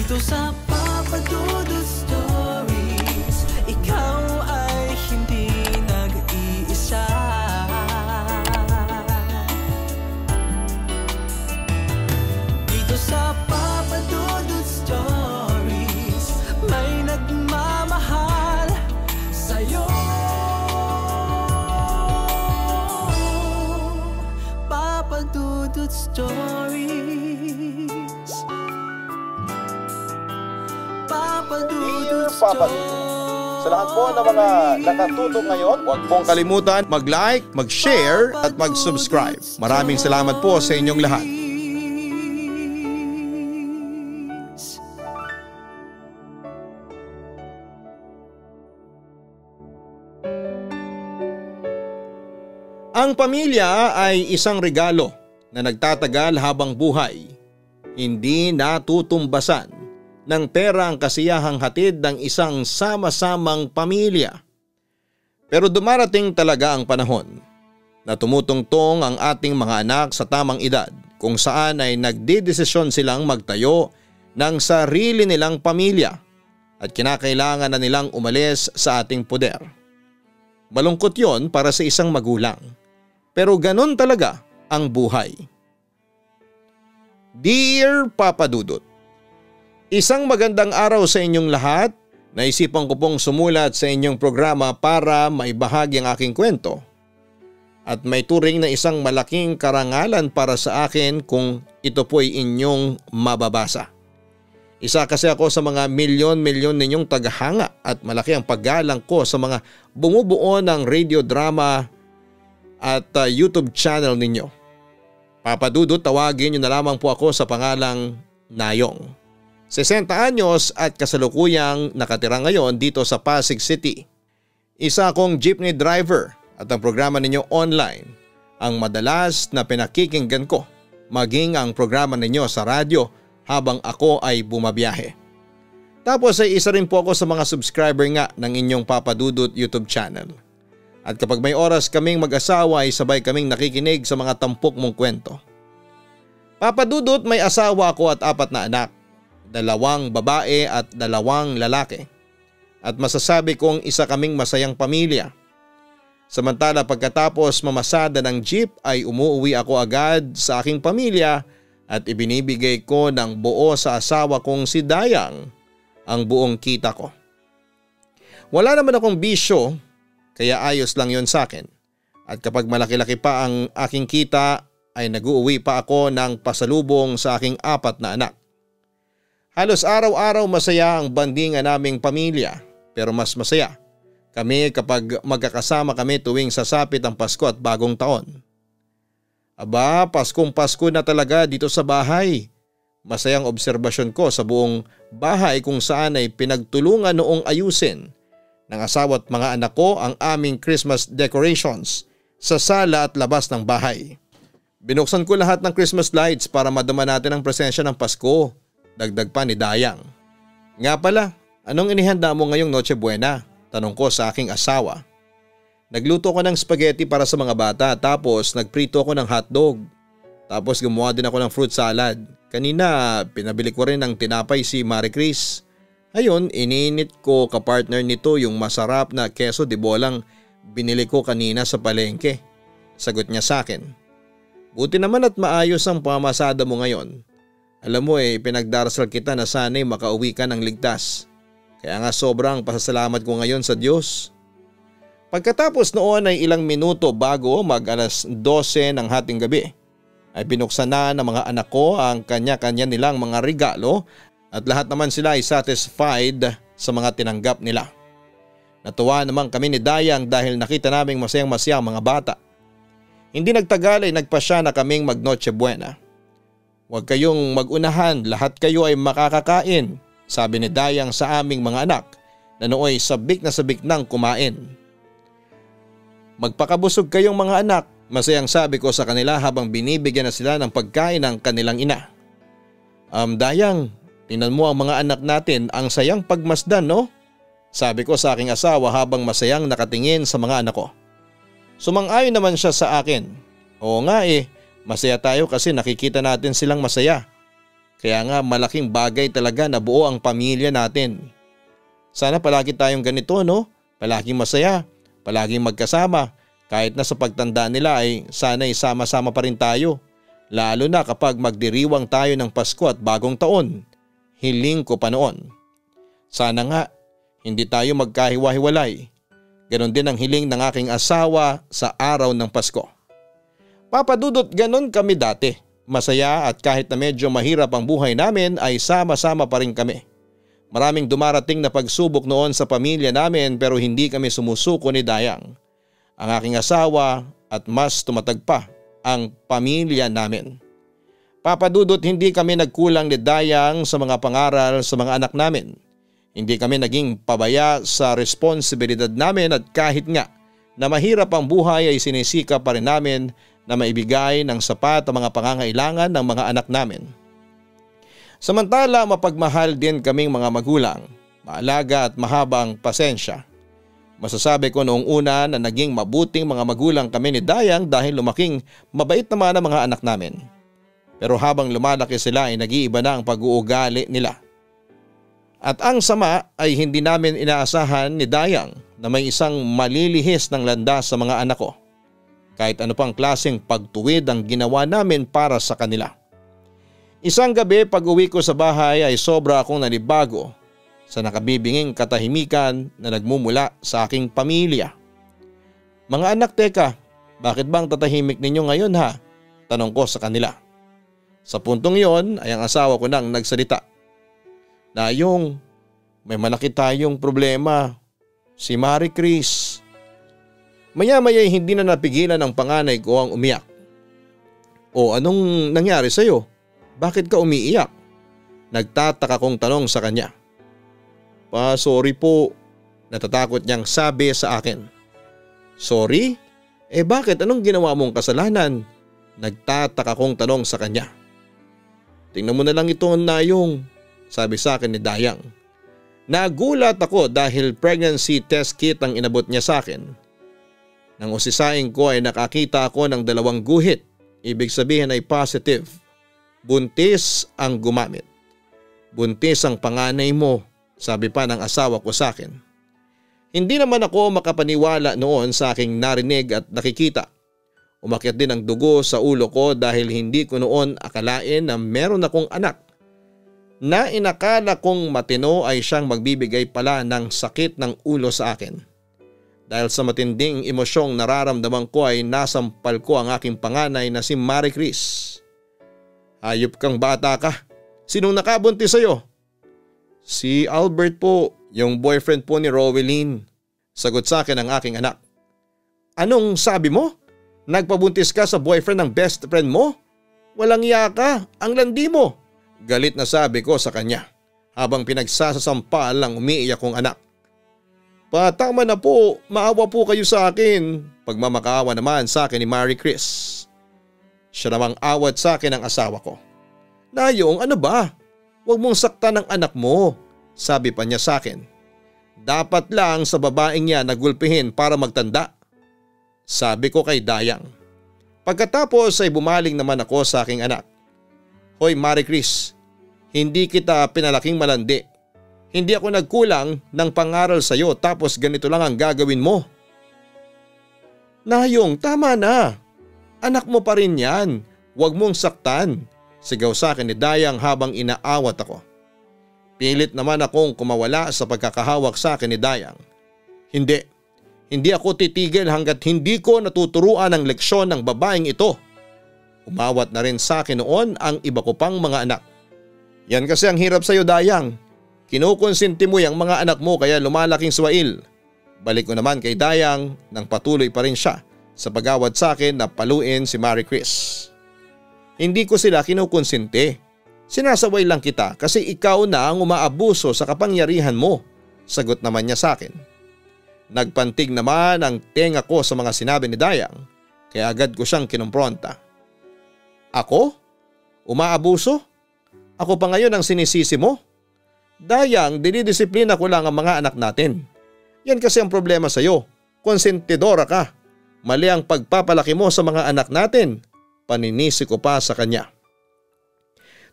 Dito sa Papa Dudut Stories, ikaw ay hindi nag-iisa. Dito sa Papa Dudut Stories, may nagmamahal sa'yo. Papa Dudut Stories. Papa Dudut Stories. Sa lahat po ng mga nakatutok ngayon, huwag pong kalimutan mag-like, mag-share at mag-subscribe. Maraming salamat po sa inyong lahat. Ang pamilya ay isang regalo na nagtatagal habang buhay. Hindi natutumbasan ng pera ang kasiyahang hatid ng isang sama-samang pamilya. Pero dumarating talaga ang panahon na tumutungtong ang ating mga anak sa tamang edad kung saan ay nagdedesisyon silang magtayo ng sarili nilang pamilya at kinakailangan na nilang umalis sa ating poder. Malungkot yon para sa isang magulang, pero ganon talaga ang buhay. Dear Papa Dudut, isang magandang araw sa inyong lahat. Naisipan ko pong sumulat sa inyong programa para maibahagi ang aking kwento. At may turing na isang malaking karangalan para sa akin kung ito po'y inyong mababasa. Isa kasi ako sa mga milyon-milyon ninyong tagahanga at malaki ang paggalang ko sa mga bumubuo ng radio drama at YouTube channel ninyo. Papa Dudut, tawagin niyo na lamang po ako sa pangalang Nayong. 60 anyos at kasalukuyang nakatira ngayon dito sa Pasig City. Isa akong jeepney driver at ang programa ninyo online ang madalas na pinakikinggan ko, maging ang programa ninyo sa radyo habang ako ay bumabiyahe. Tapos ay isa rin po ako sa mga subscriber nga ng inyong Papa Dudut YouTube channel. At kapag may oras kaming mag-asawa ay sabay kaming nakikinig sa mga tampok mong kwento. Papa Dudut, may asawa ako at 4 na anak. 2 babae at 2 lalaki. At masasabi kong isa kaming masayang pamilya. Samantala pagkatapos mamasada ng jeep ay umuwi ako agad sa aking pamilya at ibinibigay ko ng buo sa asawa kong si Dayang ang buong kita ko. Wala naman akong bisyo kaya ayos lang yon sa akin. At kapag malaki-laki pa ang aking kita ay nag-uuwi pa ako ng pasalubong sa aking 4 na anak. Halos araw-araw masaya ang bandingan naming pamilya, pero mas masaya kami kapag magkakasama kami tuwing sasapit ang Pasko at Bagong Taon. Aba, Paskong Pasko na talaga dito sa bahay. Masayang obserbasyon ko sa buong bahay kung saan ay pinagtulungan noong ayusin ng asawa at mga anak ko ang aming Christmas decorations sa sala at labas ng bahay. Binuksan ko lahat ng Christmas lights para madama natin ang presensya ng Pasko. Dagdag pa ni Dayang. Nga pala, anong inihanda mo ngayong Noche Buena? Tanong ko sa aking asawa. Nagluto ko ng spaghetti para sa mga bata tapos nagprito ko ng hotdog. Tapos gumawa din ako ng fruit salad. Kanina pinabili ko rin ng tinapay si Marie Chris. Ayun, ininit ko kapartner nito yung masarap na keso de bolang binili ko kanina sa palengke. Sagot niya sa akin. Buti naman at maayos ang pamasada mo ngayon. Alam mo pinagdarasal kita na sana'y makauwi ka ng ligtas. Kaya nga sobrang pasasalamat ko ngayon sa Diyos. Pagkatapos noon ay ilang minuto bago mag-alas 12 ng hating gabi ay binuksan na ng mga anak ko ang kanya-kanya nilang mga regalo at lahat naman sila ay satisfied sa mga tinanggap nila. Natuwa naman kami ni Dayang dahil nakita naming masayang-masaya ang mga bata. Hindi nagtagal ay nagpasya na kaming mag-Noche Buena. Huwag kayong mag-unahan, lahat kayo ay makakakain, sabi ni Dayang sa aming mga anak na nooy sabik na sabik nang kumain. Magpakabusog kayong mga anak, masayang sabi ko sa kanila habang binibigyan na sila ng pagkain ng kanilang ina. Dayang, tingnan mo ang mga anak natin, ang sayang pagmasdan, no? Sabi ko sa aking asawa habang masayang nakatingin sa mga anak ko. Sumang-ayon naman siya sa akin. Oo nga masaya tayo kasi nakikita natin silang masaya. Kaya nga malaking bagay talaga na buo ang pamilya natin. Sana palagi tayong ganito, no? Palaging masaya, palaging magkasama. Kahit na sa pagtanda nila ay sana'y sama-sama pa rin tayo. Lalo na kapag magdiriwang tayo ng Pasko at Bagong Taon. Hiling ko pa noon. Sana nga hindi tayo magkahiwa-hiwalay. Ganon din ang hiling ng aking asawa sa araw ng Pasko. Papa Dudut, ganon kami dati. Masaya at kahit na medyo mahirap ang buhay namin ay sama-sama pa rin kami. Maraming dumarating na pagsubok noon sa pamilya namin pero hindi kami sumusuko ni Dayang, ang aking asawa, at mas tumatag pa ang pamilya namin. Papa Dudut, hindi kami nagkulang ni Dayang sa mga pangaral sa mga anak namin. Hindi kami naging pabaya sa responsibilidad namin at kahit nga na mahirap ang buhay ay sinisika pa rin namin na maibigay ng sapat ang mga pangangailangan ng mga anak namin. Samantala mapagmahal din kaming mga magulang, maalaga at mahabang pasensya. Masasabi ko noong una na naging mabuting mga magulang kami ni Dayang dahil lumaking mabait naman ang mga anak namin. Pero habang lumalaki sila ay nag-iiba na ang pag-uugali nila. At ang sama ay hindi namin inaasahan ni Dayang na may isang malilihis ng landas sa mga anak ko. Kahit ano pang klaseng pagtuwid ang ginawa namin para sa kanila. Isang gabi pag uwi ko sa bahay ay sobra akong nanibago sa nakabibinging katahimikan na nagmumula sa aking pamilya. Mga anak, teka, bakit bang tatahimik ninyo ngayon ha? Tanong ko sa kanila. Sa puntong iyon ay ang asawa ko nang nagsalita. Dayong, may malaki tayong problema. Si Marie Chris. Maya-maya hindi na napigilan ng panganay ko ang umiyak. O anong nangyari sa'yo? Bakit ka umiiyak? Nagtataka kong tanong sa kanya. Sorry po. Natatakot niyang sabi sa akin. Sorry? Bakit? Anong ginawa mong kasalanan? Nagtataka kong tanong sa kanya. Tingnan mo na lang ito, Nayong, sabi sa akin ni Dayang. Nagulat ako dahil pregnancy test kit ang inabot niya sa akin. Nang usisain ko ay nakakita ako ng 2 guhit. Ibig sabihin ay positive. Buntis ang gumamit. Buntis ang panganay mo, sabi pa ng asawa ko sa akin. Hindi naman ako makapaniwala noon sa aking narinig at nakikita. Umakyat din ang dugo sa ulo ko dahil hindi ko noon akalain na meron akong anak. Na inakala kong matino ay siyang magbibigay pala ng sakit ng ulo sa akin. Dahil sa matinding emosyong nararamdaman ko ay nasampal ko ang aking panganay na si Marie Chris. Hayop kang bata ka. Sinong nakabuntis sa'yo? Si Albert po, yung boyfriend po ni Rowelyn. Sagot sa akin ang aking anak. Anong sabi mo? Nagpabuntis ka sa boyfriend ng best friend mo? Walang iya ka, ang landi mo. Galit na sabi ko sa kanya habang pinagsasampal ang umiiyak kong anak. Patama na po, maawa po kayo sa akin. Pagmamakaawa naman sa akin ni Marie Chris. Siya namang awat sa akin ang asawa ko. Nayong, ano ba? Huwag mong saktan ang anak mo, sabi pa niya sa akin. Dapat lang sa babaeng niya nagulpihin para magtanda, sabi ko kay Dayang. Pagkatapos ay bumaling naman ako sa aking anak. Hoy Marie Chris, hindi kita pinalaking malandi. Hindi ako nagkulang ng pangaral sa iyo tapos ganito lang ang gagawin mo. Nayong, tama na. Anak mo pa rin yan. Huwag mong saktan. Sigaw sa akin ni Dayang habang inaawat ako. Pilit naman akong kumawala sa pagkakahawak sa akin ni Dayang. Hindi ako titigil hanggat hindi ko natuturuan ang leksyon ng babaeng ito. Umawat na rin sa akin noon ang iba ko pang mga anak. Yan kasi ang hirap sa iyo, Dayang. Kinukonsinti mo yung mga anak mo kaya lumalaking swail. Balik ko naman kay Dayang nang patuloy pa rin siya sa pag-awat sa akin na paluin si Marie Chris. Hindi ko sila kinukonsinti. Sinasaway lang kita kasi ikaw na ang umaabuso sa kapangyarihan mo, sagot naman niya sa akin. Nagpantig naman ang tenga ko sa mga sinabi ni Dayang kaya agad ko siyang kinumpronta. Ako? Umaabuso? Ako pa ngayon ang sinisisi mo? Dayang, dinidisiplina ko lang ang mga anak natin. Yan kasi ang problema sa iyo. Konsentidora ka. Mali ang pagpapalaki mo sa mga anak natin. Paninisi ko pa sa kanya.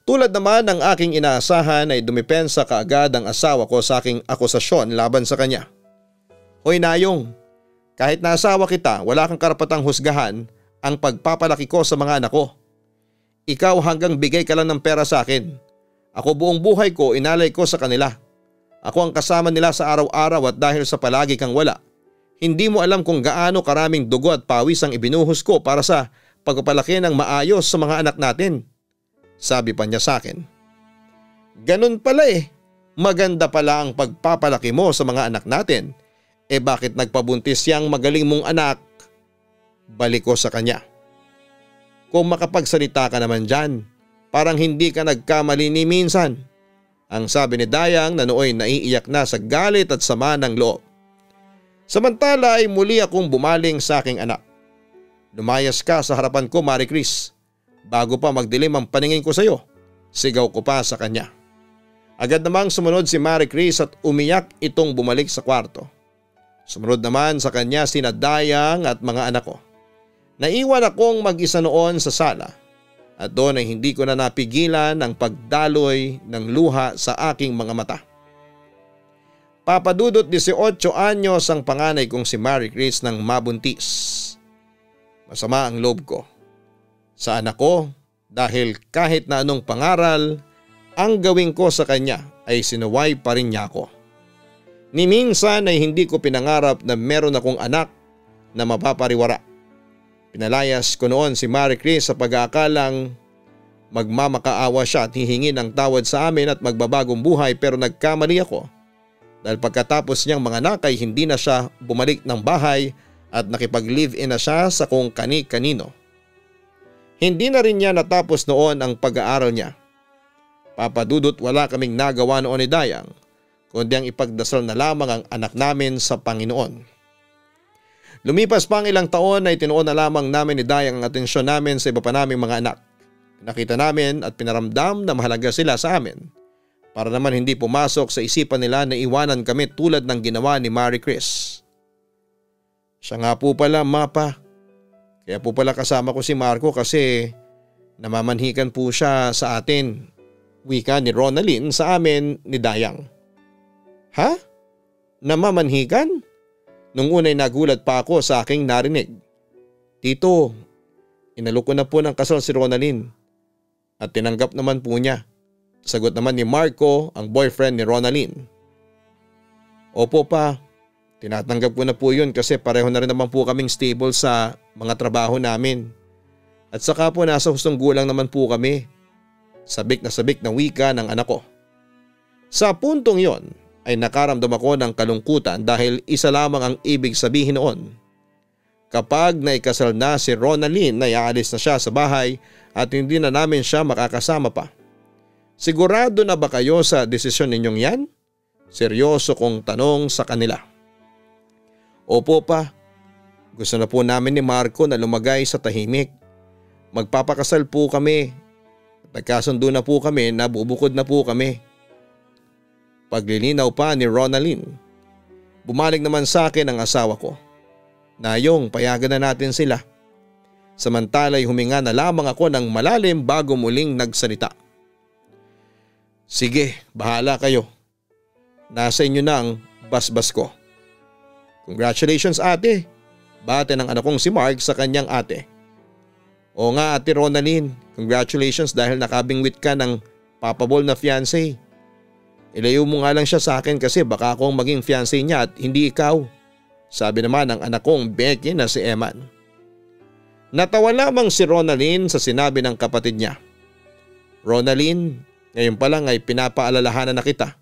Tulad naman ng aking inaasahan ay dumipensa kaagad ang asawa ko sa aking akusasyon laban sa kanya. Hoy Nayong, kahit na asawa kita, wala kang karapatang husgahan ang pagpapalaki ko sa mga anak ko. Ikaw hanggang bigay ka lang ng pera sa akin. Ako buong buhay ko inalay ko sa kanila. Ako ang kasama nila sa araw-araw at dahil sa palagi kang wala, hindi mo alam kung gaano karaming dugo at pawis ang ibinuhos ko para sa pagpapalaki ng maayos sa mga anak natin. Sabi pa niya sa akin. Ganun pala eh. Maganda pala ang pagpapalaki mo sa mga anak natin. Bakit nagpabuntis yang magaling mong anak? Balik ko sa kanya. Kung makapagsalita ka naman dyan, parang hindi ka nagkamali ni minsan. Ang sabi ni Dayang na nooy naiiyak na sa galit at sama ng loob. Samantala ay muli akong bumaling sa aking anak. Lumayas ka sa harapan ko, Marie Chris. Bago pa magdilim ang paningin ko sa iyo, sigaw ko pa sa kanya. Agad namang sumunod si Marie Chris at umiyak itong bumalik sa kwarto. Sumunod naman sa kanya sina Dayang at mga anak ko. Naiwan akong mag-isa noon sa sala at doon ay hindi ko na napigilan ang pagdaloy ng luha sa aking mga mata. Papadudot 18 anyos ang panganay kong si Marie Chris nang mabuntis. Masama ang loob ko sa anak ko dahil kahit na anong pangaral ang gawin ko sa kanya ay sinuway pa rin niya ako. Ni minsan ay hindi ko pinangarap na meron akong anak na mapapariwara. Pinalayas ko noon si Marie Chris sa pag-aakalang magmamakaawa siya at hihingi ng tawad sa amin at magbabagong buhay, pero nagkamali ako. Dahil pagkatapos niyang manganak ay hindi na siya bumalik ng bahay at nakipag-live-in na siya sa kung kani-kanino. Hindi na rin niya natapos noon ang pag-aaral niya. Papadudot wala kaming nagawa noon ni Dayang, kundi ang ipagdasal na lamang ang anak namin sa Panginoon. Lumipas pa ang ilang taon ay tinuon na lamang namin ni Dayang ang atensyon namin sa iba pa naming mga anak. Nakita namin at pinaramdam na mahalaga sila sa amin, para naman hindi pumasok sa isipan nila na iwanan kami tulad ng ginawa ni Marie Chris. Siya nga po pala, Mapa. Kaya po pala kasama ko si Marco kasi namamanhikan po siya sa atin. Wika ni Ronalyn sa amin ni Dayang. Ha? Namamanhikan? Nung unay nagulat pa ako sa aking narinig. Tito, inalok ko na po ng kasal si Ronalyn. At tinanggap naman po niya. Sagot naman ni Marco, ang boyfriend ni Ronalyn. Opo pa, tinatanggap ko na po yun kasi pareho na rin naman po kaming stable sa mga trabaho namin. At saka po nasa hustong gulang naman po kami. Sabik na wika ng anak ko. Sa puntong yon ay nakaramdam ako ng kalungkutan dahil isa lamang ang ibig sabihin noon. Kapag naikasal na si Ronalyn ay aalis na siya sa bahay at hindi na namin siya makakasama pa. Sigurado na ba kayo sa desisyon ninyong yan? Seryoso kong tanong sa kanila. Opo pa, gusto na po namin ni Marco na lumagay sa tahimik. Magpapakasal po kami. Nagkasundo na po kami na bubukod na po kami. Paglilinaw pa ni Ronalyn. Bumalik naman sa akin ang asawa ko. Nayong, payagan na natin sila. Samantala'y huminga na lamang ako ng malalim bago muling nagsalita. Sige, bahala kayo. Nasa inyo na ang basbas ko. Congratulations ate. Bate ng anak kong si Mark sa kanyang ate. O nga ate Ronalyn, congratulations dahil nakabingwit ka ng papabol na fiancé. Ilayo mo nga lang siya sa akin kasi baka akong maging fiancé niya at hindi ikaw. Sabi naman ng anak kong Becky na si Eman. Natawa lamang si Ronalyn sa sinabi ng kapatid niya. Ronalyn, ngayon pa lang ay pinapaalalahanan na kita.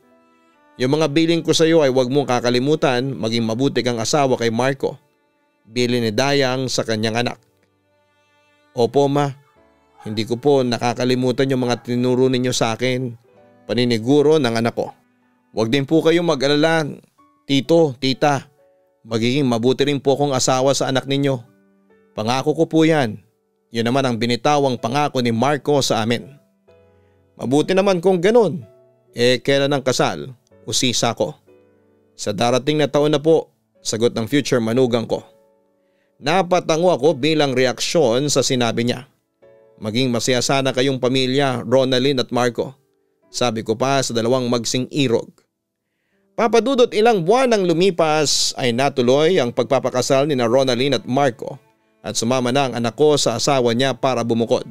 Yung mga billing ko sa iyo ay huwag mong kakalimutan, maging mabuti kang asawa kay Marco. Bili ni Dayang sa kanyang anak. Opo ma, hindi ko po nakakalimutan yung mga tinuro ninyo sa akin. Paniniguro ng anak ko. Huwag din po kayong mag-alala, tito, tita. Magiging mabuti rin po akong asawa sa anak ninyo. Pangako ko po yan. Yun naman ang binitawang pangako ni Marco sa amin. Mabuti naman kung ganun. Kailan ang kasal? Usisa ko. Sa darating na taon na po, sagot ng future manugang ko. Napatango ako bilang reaksyon sa sinabi niya. Maging masaya sana kayong pamilya, Ronalyn at Marco. Sabi ko pa sa dalawang magsing irog. Papa Dudut, ilang buwan ang lumipas ay natuloy ang pagpapakasal ni na Ronalyn at Marco at sumama na ang anak ko sa asawa niya para bumukod.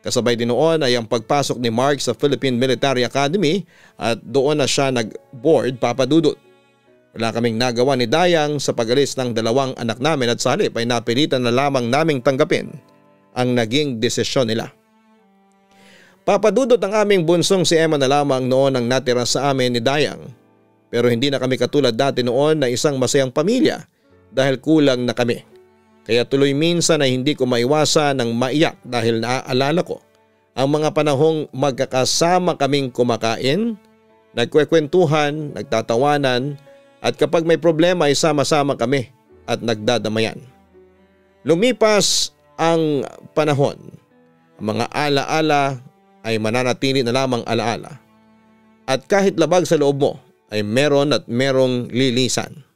Kasabay din noon ay ang pagpasok ni Mark sa Philippine Military Academy at doon na siya nag-board, Papa Dudut. Wala kaming nagawa ni Dayang sa pag-alis ng dalawang anak namin at sa halip ay napilitan na lamang naming tanggapin ang naging desisyon nila. Papa Dudut, ang aming bunsong si Emma na lamang noon ang natira sa amin ni Dayang. Pero hindi na kami katulad dati noon na isang masayang pamilya dahil kulang na kami. Kaya tuloy minsan ay hindi ko maiwasan ng maiyak dahil naaalala ko ang mga panahong magkakasama kaming kumakain, nagkwekwentuhan, nagtatawanan at kapag may problema ay sama-sama kami at nagdadamayan. Lumipas ang panahon, ang mga alaala ay mananatili na lamang alaala at kahit labag sa loob mo ay meron at merong lilisan.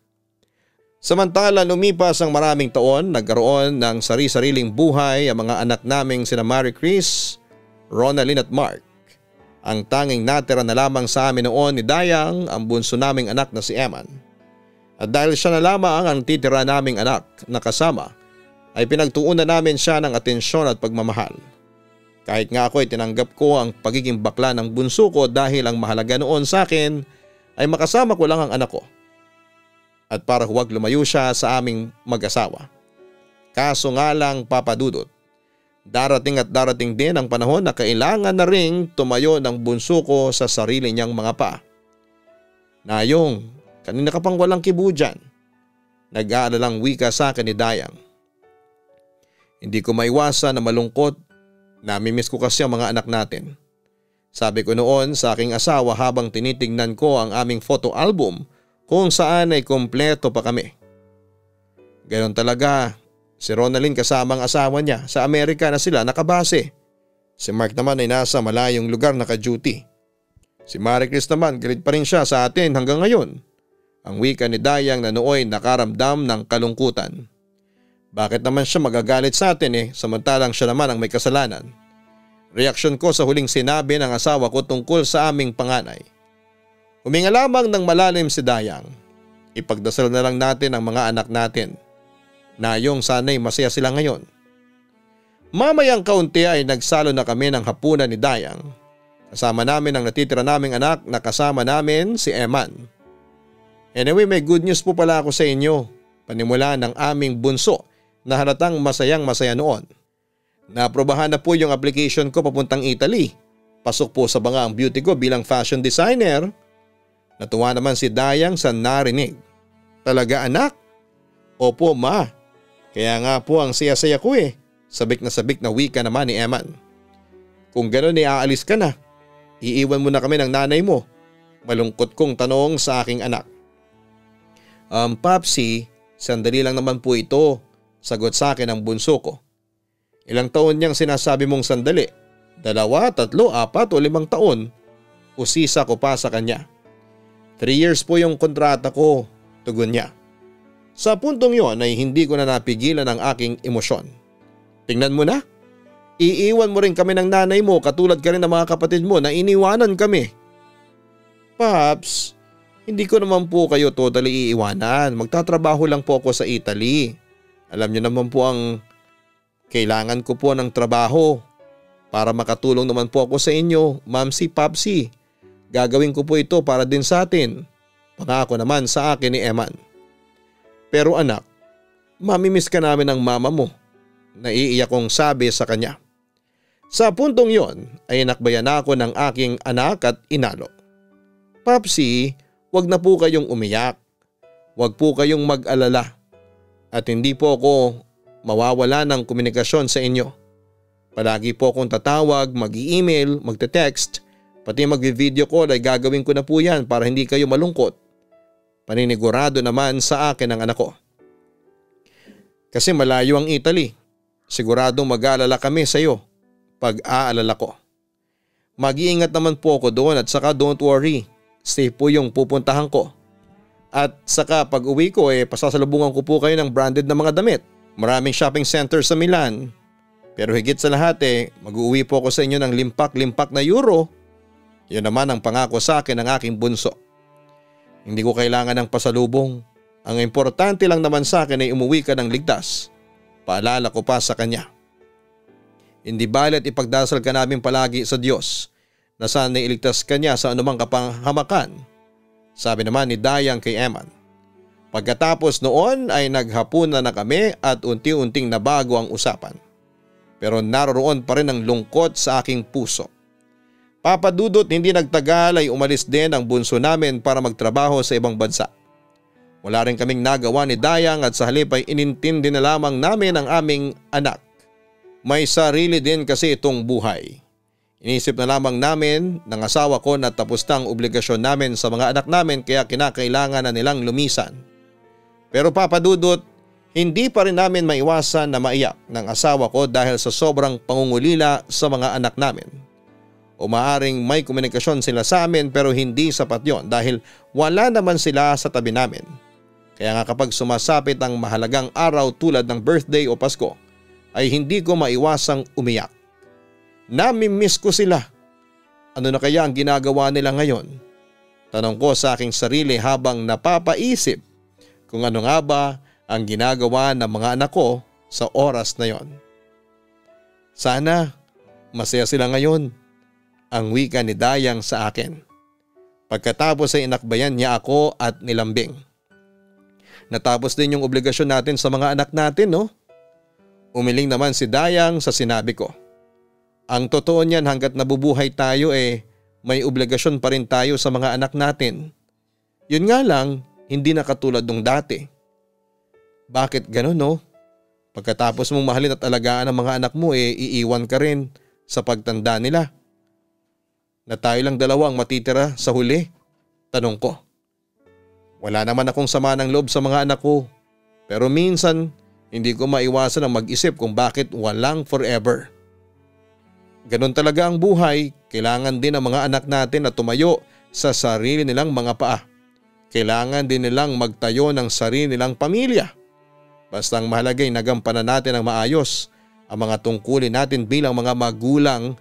Samantala lumipas ang maraming taon, nagkaroon ng sari-sariling buhay ang mga anak naming sina Marie Chris, Ronalyn at Mark. Ang tanging natira na lamang sa amin noon ni Dayang ang bunso naming anak na si Eman. At dahil siya na lamang ang titira naming anak na kasama, ay pinagtuunan namin siya ng atensyon at pagmamahal. Kahit nga ako ay tinanggap ko ang pagiging bakla ng bunso ko dahil ang mahalaga noon sa akin ay makasama ko lang ang anak ko. At para huwag lumayo siya sa aming mag-asawa. Kaso nga lang, Papa Dudut, darating at darating din ang panahon na kailangan na ring tumayo ng bunso ko sa sarili niyang mga paa. Nayong, kanina ka pang walang kibo dyan. Nag-aalalang wika sa akin ni Dayang. Hindi ko maiwasan na malungkot, namimiss ko kasi ang mga anak natin. Sabi ko noon sa aking asawa habang tinitingnan ko ang aming photo album kung saan ay kompleto pa kami. Ganon talaga, si Ronalyn kasama ang asawa niya sa Amerika na sila nakabase. Si Mark naman ay nasa malayong lugar naka-duty. Si Marie Chris naman galit pa rin siya sa atin hanggang ngayon. Ang wika ni Dayang na nooy nakaramdam ng kalungkutan. Bakit naman siya magagalit sa atin samantalang siya naman ang may kasalanan? Reaksyon ko sa huling sinabi ng asawa ko tungkol sa aming panganay. Huminga lamang ng malalim si Dayang. Ipagdasal na lang natin ang mga anak natin. Nayong sana'y masaya sila ngayon. Mamayang kaunti ay nagsalo na kami ng hapunan ni Dayang. Kasama namin ang natitira naming anak na kasama namin si Eman. Anyway, may good news po pala ako sa inyo. Panimula ng aming bunso na halatang masayang masaya noon. Naaprobahan na po yung application ko papuntang Italy. Pasok po sa banga ang beauty ko bilang fashion designer. Natuwa naman si Dayang sa narinig. Talaga anak? Opo ma. Kaya nga po ang saya-saya ko Sabik na wika naman ni Eman. Kung gano'n aalis ka na. Iiwan mo na kami ng nanay mo. Malungkot kong tanong sa aking anak. Papsi, sandali lang naman po ito. Sagot sa akin ang bunso ko. Ilang taon niyang sinasabi mong sandali? 2, 3, 4 o 5 taon? Usisa ko pa sa kanya. 3 years po yung kontrata ko, tugon niya. Sa puntong yon ay hindi ko na napigilan ang aking emosyon. Tingnan mo na, iiwan mo rin kami ng nanay mo katulad ka rin ng mga kapatid mo na iniwanan kami. Paps, hindi ko naman po kayo totally iiwanan. Magtatrabaho lang po ako sa Italy. Alam niyo naman po ang kailangan ko po ng trabaho para makatulong naman po ako sa inyo, Mamsi, Papsi. Gagawin ko po ito para din sa atin. Pangako naman sa akin ni Eman. Pero anak, mamimiss ka namin ng mama mo. Naiiyak kong sabi sa kanya. Sa puntong yon ay nakbayan ako ng aking anak at inalo. Papsi, wag na po kayong umiyak. Wag po kayong mag-alala. At hindi po ako mawawala ng komunikasyon sa inyo. Palagi po akong tatawag, mag-i-email, magte-text, pati mag-video call ay gagawin ko na po yan para hindi kayo malungkot. Paninigurado naman sa akin ang anak ko. Kasi malayo ang Italy. Siguradong mag-aalala kami sa iyo pag-aalala ko. Mag-iingat naman po ako doon at saka don't worry. Safe po yung pupuntahan ko. At saka pag uwi ko pasasalubungan ko po kayo ng branded na mga damit. Maraming shopping center sa Milan. Pero higit sa lahat mag-uwi po ako sa inyo ng limpak-limpak na euro. Yun naman ang pangako sa akin ng aking bunso. Hindi ko kailangan ng pasalubong. Ang importante lang naman sa akin ay umuwi ka ng ligtas. Paalala ko pa sa kanya. Hindi balit ipagdasal ka namin palagi sa Diyos na sana iligtas ka niya sa anumang kapahamakan. Sabi naman ni Dayang kay Eman. Pagkatapos noon ay naghapunan na kami at unti-unting nabago ang usapan. Pero naroroon pa rin ang lungkot sa aking puso. Papa Dudut, hindi nagtagal ay umalis din ang bunso namin para magtrabaho sa ibang bansa. Wala rin kaming nagawa ni Dayang at sa halip ay inintindi na lamang namin ang aming anak. May sarili din kasi itong buhay. Inisip na lamang namin ng asawa ko na tapos na ang obligasyon namin sa mga anak namin kaya kinakailangan na nilang lumisan. Pero Papa Dudut, hindi pa rin namin maiwasan na maiyak ng asawa ko dahil sa sobrang pangungulila sa mga anak namin. O maaring may komunikasyon sila sa amin pero hindi sapat yon dahil wala naman sila sa tabi namin. Kaya nga kapag sumasapit ang mahalagang araw tulad ng birthday o Pasko ay hindi ko maiwasang umiyak. Nami-miss ko sila. Ano na kaya ang ginagawa nila ngayon? Tanong ko sa aking sarili habang napapaisip kung ano nga ba ang ginagawa ng mga anak ko sa oras na yon. Sana masaya sila ngayon, ang wika ni Dayang sa akin. Pagkatapos ay inakbayan niya ako at nilambing. Natapos din yung obligasyon natin sa mga anak natin, no? Umiling naman si Dayang sa sinabi ko. Ang totoo niyan hanggat nabubuhay tayo may obligasyon pa rin tayo sa mga anak natin. Yun nga lang, hindi na katulad nung dati. Bakit ganun, no? Pagkatapos mong mahalin at alagaan ang mga anak mo iiwan ka rin sa pagtanda nila. Na tayo lang dalawa ang matitira sa huli? Tanong ko. Wala naman akong sama ng loob sa mga anak ko. Pero minsan, hindi ko maiwasan ang mag-isip kung bakit walang forever. Ganon talaga ang buhay, kailangan din ng mga anak natin na tumayo sa sarili nilang mga paa. Kailangan din nilang magtayo ng sarili nilang pamilya. Basta ang mahalaga ay nagampanan natin ng maayos ang mga tungkulin natin bilang mga magulang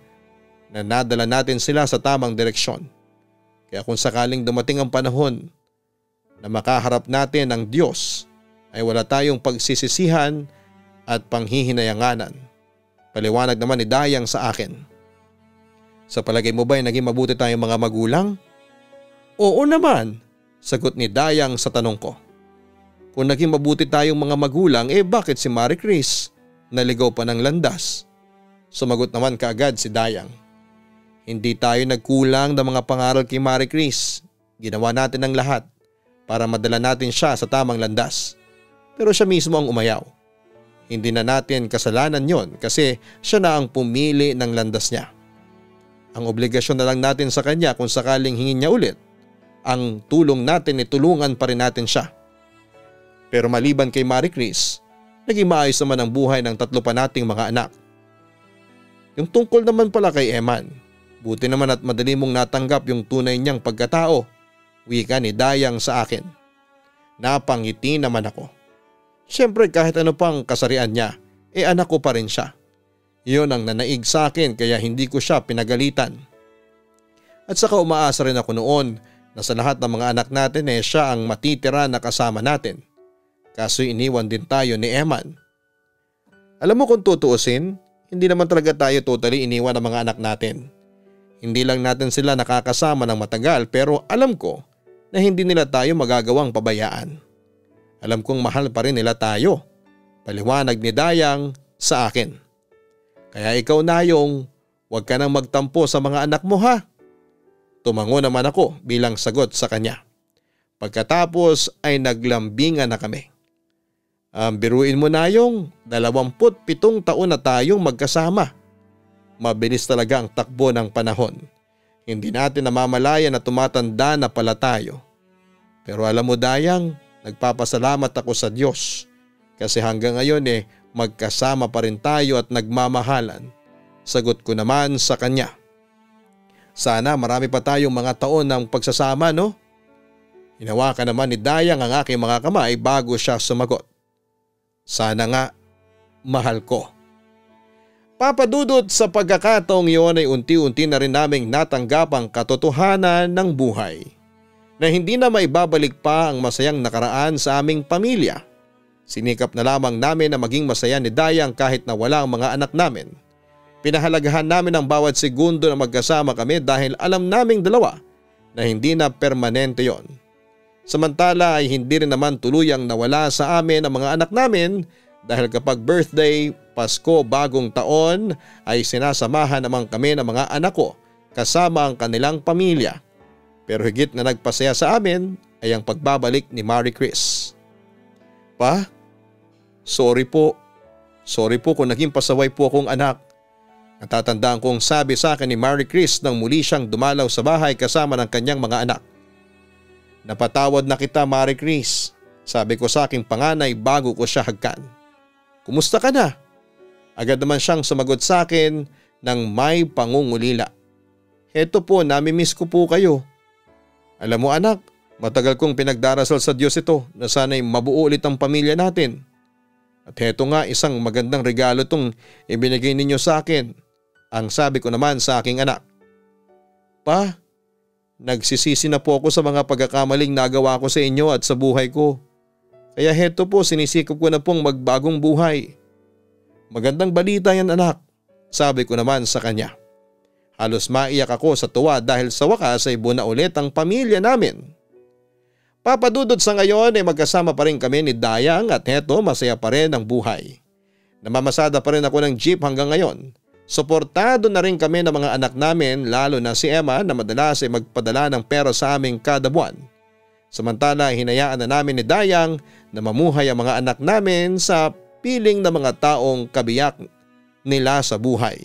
na nadala natin sila sa tamang direksyon. Kaya kung sakaling dumating ang panahon na makaharap natin ng Diyos ay wala tayong pagsisisihan at panghihinayanganan. Paliwanag naman ni Dayang sa akin. Sa palagay mo ba ay naging mabuti tayong mga magulang? Oo naman, sagot ni Dayang sa tanong ko. Kung naging mabuti tayong mga magulang bakit si Marie Chris naligaw pa ng landas? Sumagot naman kaagad si Dayang. Hindi tayo nagkulang ng mga pangaral kay Marie Chris. Ginawa natin ang lahat para madala natin siya sa tamang landas. Pero siya mismo ang umayaw. Hindi na natin kasalanan yon kasi siya na ang pumili ng landas niya. Ang obligasyon na lang natin sa kanya kung sakaling hingin niya ulit, ang tulong natin tulungan pa rin natin siya. Pero maliban kay Marie Chris, naging maayos naman ang buhay ng tatlo pa nating mga anak. Yung tungkol naman pala kay Eman, buti naman at madali mong natanggap yung tunay niyang pagkatao, wika ni Dayang sa akin. Napangiti naman ako. Siyempre kahit ano pang kasarian niya, anak ko pa rin siya. Iyon ang nanaig sa akin kaya hindi ko siya pinagalitan. At saka umaasa rin ako noon na sa lahat ng mga anak natin siya ang matitira na kasama natin. Kaso iniwan din tayo ni Eman. Alam mo kung tutuusin, hindi naman talaga tayo totally iniwan ng mga anak natin. Hindi lang natin sila nakakasama ng matagal pero alam ko na hindi nila tayo magagawang pabayaan. Alam kong mahal pa rin nila tayo. Paliwanag ni Dayang sa akin. Kaya ikaw Nayong, huwag ka nang magtampo sa mga anak mo ha. Tumango naman ako bilang sagot sa kanya. Pagkatapos ay naglambingan na kami. Biruin mo Nayong, 27 taon na tayong magkasama. Mabilis talaga ang takbo ng panahon. Hindi natin namamalayan na tumatanda na pala tayo. Pero alam mo Dayang, nagpapasalamat ako sa Diyos kasi hanggang ngayon magkasama pa rin tayo at nagmamahalan. Sagot ko naman sa kanya. Sana marami pa tayong mga taon ng pagsasama, no? Hinawakan naman ni Dayang ang aking mga kamay bago siya sumagot. Sana nga, mahal ko. Papa Dudut, sa pagkakataong iyon ay unti-unti na rin naming natanggap ang katotohanan ng buhay na hindi na maibabalik pa ang masayang nakaraan sa aming pamilya. Sinikap na lamang namin na maging masaya ni Dayang kahit na wala ang mga anak namin. Pinahalagahan namin ang bawat segundo na magkasama kami dahil alam naming dalawa na hindi na permanente yon. Samantala ay hindi rin naman tuluyang nawala sa amin ang mga anak namin dahil kapag birthday, Pasko, bagong taon ay sinasamahan naman kami ng mga anak ko kasama ang kanilang pamilya. Pero higit na nagpasaya sa amin ay ang pagbabalik ni Marie Chris. Pa, sorry po. Sorry po kung naging pasaway po akong anak. Natatandaan kong sabi sa akin ni Marie Chris nang muli siyang dumalaw sa bahay kasama ng kanyang mga anak. Napatawad na kita, Marie Chris, sabi ko sa aking panganay bago ko siya hagkan. Kumusta ka na? Agad naman siyang sumagot sa akin ng may pangungulila. Heto po, namimiss ko po kayo. Alam mo anak, matagal kong pinagdarasal sa Diyos ito na sana'y mabuo ulit ang pamilya natin. At heto nga, isang magandang regalo tong ibinigay ninyo sa akin. Ang sabi ko naman sa aking anak. Pa, nagsisisi na po ako sa mga pagkakamaling nagawa ko sa inyo at sa buhay ko. Kaya heto po, sinisikap ko na pong magbagong buhay. Magandang balita yan anak, sabi ko naman sa kanya. Halos maiyak ako sa tuwa dahil sa wakas ay buo na ulit ang pamilya namin. Papa Dudut, sa ngayon ay magkasama pa rin kami ni Dayang at heto masaya pa rin ang buhay. Namamasada pa rin ako ng jeep hanggang ngayon. Suportado na rin kami ng mga anak namin lalo na si Emma na madalas ay magpadala ng pera sa aming kada buwan. Samantala hinayaan na namin ni Dayang na mamuhay ang mga anak namin sa piling ng mga taong kabiyak nila sa buhay.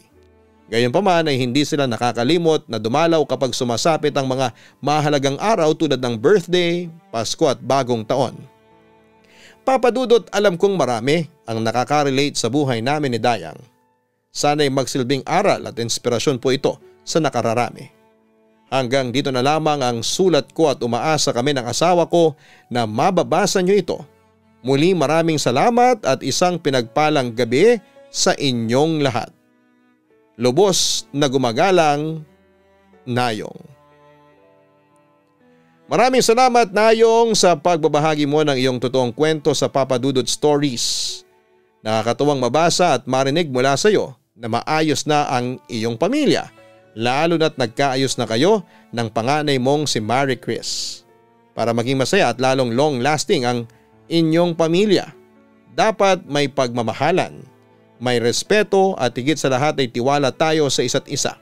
Gayunpaman ay hindi sila nakakalimot na dumalaw kapag sumasapit ang mga mahalagang araw tulad ng birthday, Pasko at bagong taon. Papa Dudut, alam kong marami ang nakaka-relate sa buhay namin ni Dayang. Sana'y magsilbing aral at inspirasyon po ito sa nakararami. Hanggang dito na lamang ang sulat ko at umaasa kami ng asawa ko na mababasa nyo ito. Muli maraming salamat at isang pinagpalang gabi sa inyong lahat. Lubos na gumagalang, Nayong. Maraming salamat Nayong sa pagbabahagi mo ng iyong totoong kwento sa Papa Dudut Stories. Nakakatuwang mabasa at marinig mula sa iyo na maayos na ang iyong pamilya. Lalo na't nagkaayos na kayo ng panganay mong si Marie Chris. Para maging masaya at lalong long lasting ang inyong pamilya, dapat may pagmamahalan, may respeto at higit sa lahat ay tiwala tayo sa isa't isa.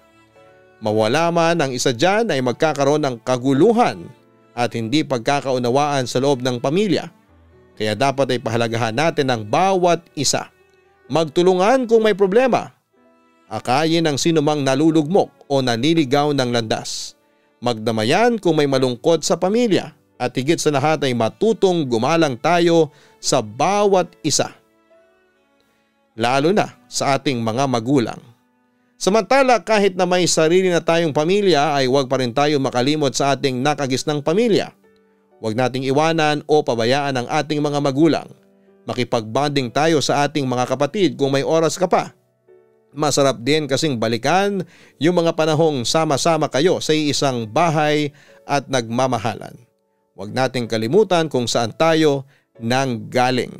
Mawala man ang isa dyan ay magkakaroon ng kaguluhan at hindi pagkakaunawaan sa loob ng pamilya. Kaya dapat ay pahalagahan natin ang bawat isa. Magtulungan kung may problema. Akayin ang sinumang nalulugmok o naliligaw ng landas. Magdamayan kung may malungkot sa pamilya at higit sa lahat ay matutong gumalang tayo sa bawat isa. Lalo na sa ating mga magulang. Samantala kahit na may sarili na tayong pamilya ay huwag pa rin tayo makalimot sa ating nakagisnang pamilya. Huwag nating iwanan o pabayaan ang ating mga magulang. Makipagbanding tayo sa ating mga kapatid kung may oras ka pa. Masarap din kasing balikan yung mga panahong sama-sama kayo sa isang bahay at nagmamahalan. Huwag nating kalimutan kung saan tayo nanggaling.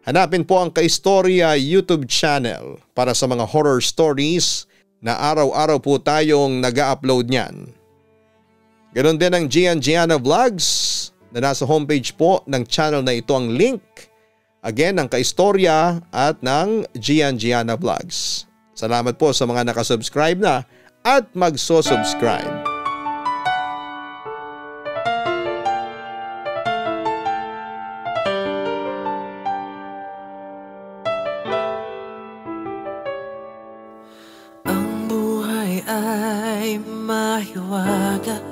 Hanapin po ang Kaistorya YouTube channel para sa mga horror stories na araw-araw po tayong nag-upload niyan. Ganon din ang Gian Gianna Vlogs na nasa homepage po ng channel na ito ang link. Again, ng Kaistorya at ng Gian Gianna Vlogs. Salamat po sa mga nakasubscribe na at magso-subscribe. Ang buhay ay mahiwaga,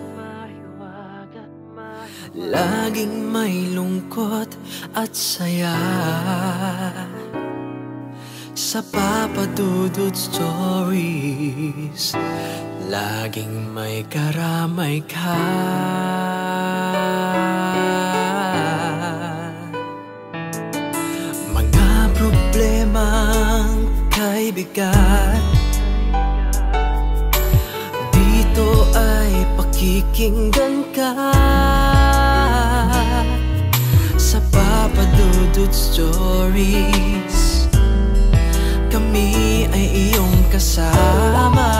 laging may lungkot at saya. Sa Papa Dudut Stories, laging may karamay ka. Mga problemang kay bigat. Dito ay pakikinggan ka sa Papa Dudut Stories. Kami ay iyong kasama.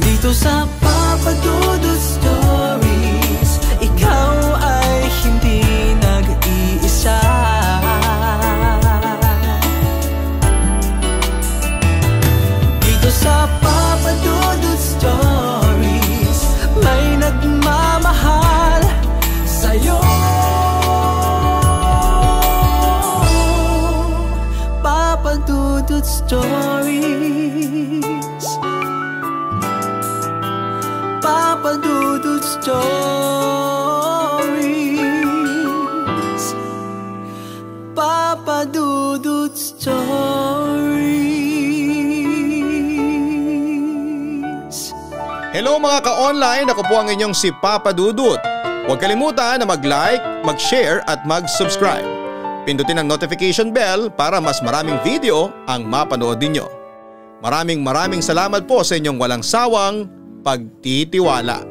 Dito sa Papa Dudut Stories, ikaw ay hindi nag-iisa. Dito sa Papa Dudut Stories, may nagmamahal sa'yo. Papa Dudut Stories, Papa Dudut Stories, Papa Dudut Stories. Hello mga ka-online, ako po ang inyong si Papa Dudut. Huwag kalimutan na mag-like, mag-share at mag-subscribe. Pindutin ang notification bell para mas maraming video ang mapanood ninyo. Maraming salamat po sa inyong walang sawang pagtitiwala.